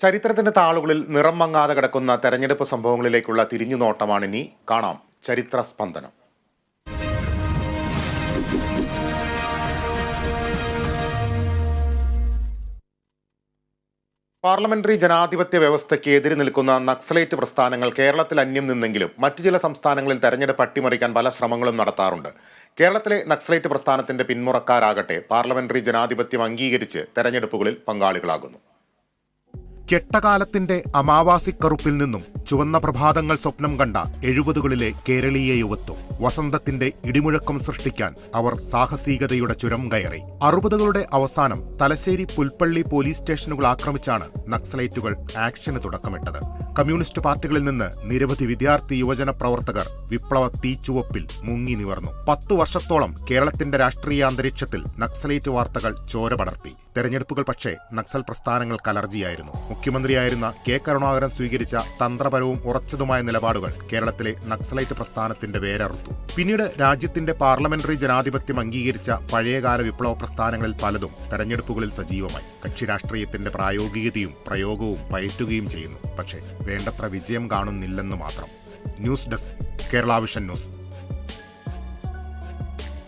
ചരിത്രത്തിന്റെ താളുകളിൽ നിറം മങ്ങാതെ കിടക്കുന്ന തെരഞ്ഞെടുപ്പ് സംഭവങ്ങളിലേക്കുള്ള തിരിഞ്ഞുനോട്ടമാണിനി. കാണാം ചരിത്ര സ്പന്ദനം. പാർലമെന്ററി ജനാധിപത്യ വ്യവസ്ഥയ്ക്ക് എതിര് നിൽക്കുന്ന നക്സലൈറ്റ് പ്രസ്ഥാനങ്ങൾ കേരളത്തിൽ അന്യം നിന്നെങ്കിലും മറ്റു ചില സംസ്ഥാനങ്ങളിൽ തെരഞ്ഞെടുപ്പ് അട്ടിമറിക്കാൻ പല ശ്രമങ്ങളും നടത്താറുണ്ട്. കേരളത്തിലെ നക്സലൈറ്റ് പ്രസ്ഥാനത്തിന്റെ പിന്മുറക്കാരാകട്ടെ പാർലമെന്ററി ജനാധിപത്യം അംഗീകരിച്ച് തെരഞ്ഞെടുപ്പുകളിൽ പങ്കാളികളാകുന്നു. കെട്ടകാലത്തിന്റെ അമാവാസിക്കറുപ്പിൽ നിന്നും ചുവന്ന പ്രഭാതങ്ങൾ സ്വപ്നം കണ്ട 70കളിലെ കേരളീയ യുവത്വം വസന്തത്തിന്റെ ഇടിമുഴക്കം സൃഷ്ടിക്കാൻ അവർ സാഹസികതയുടെ ചുരം കയറി. 60കളുടെ അവസാനം തലശ്ശേരി പുൽപ്പള്ളി പോലീസ് സ്റ്റേഷനുകൾ ആക്രമിച്ചാണ് നക്സലൈറ്റുകൾ ആക്ഷന് തുടക്കമിട്ടത്. കമ്മ്യൂണിസ്റ്റ് പാർട്ടികളിൽ നിന്ന് നിരവധി വിദ്യാർത്ഥി യുവജന പ്രവർത്തകർ വിപ്ലവ തീച്ചുവപ്പിൽ മുങ്ങി നിവർന്നു. 10 വർഷത്തോളം കേരളത്തിന്റെ രാഷ്ട്രീയ അന്തരീക്ഷത്തിൽ നക്സലൈറ്റ് വാർത്തകൾ ചോര പടർത്തി. തെരഞ്ഞെടുപ്പുകൾ പക്ഷേ നക്സൽ പ്രസ്ഥാനങ്ങൾക്ക് അലർജിയായിരുന്നു. മുഖ്യമന്ത്രിയായിരുന്ന കെ കരുണാകരൻ സ്വീകരിച്ച തന്ത്രപരവും ഉറച്ചതുമായ നിലപാടുകൾ കേരളത്തിലെ നക്സലൈറ്റ് പ്രസ്ഥാനത്തിന്റെ വേരറുത്തു. പിന്നീട് രാജ്യത്തിന്റെ പാർലമെന്ററി ജനാധിപത്യം അംഗീകരിച്ച പഴയകാല വിപ്ലവ പ്രസ്ഥാനങ്ങളിൽ പലതും തെരഞ്ഞെടുപ്പുകളിൽ സജീവമായി. കക്ഷി രാഷ്ട്രീയത്തിന്റെ പ്രായോഗികതയും പ്രയോഗവും പയറ്റുകയും ചെയ്യുന്നു. പക്ഷേ വേണ്ടത്ര വിജയം കാണുന്നില്ലെന്ന് മാത്രം. News desk, Kerala vision news.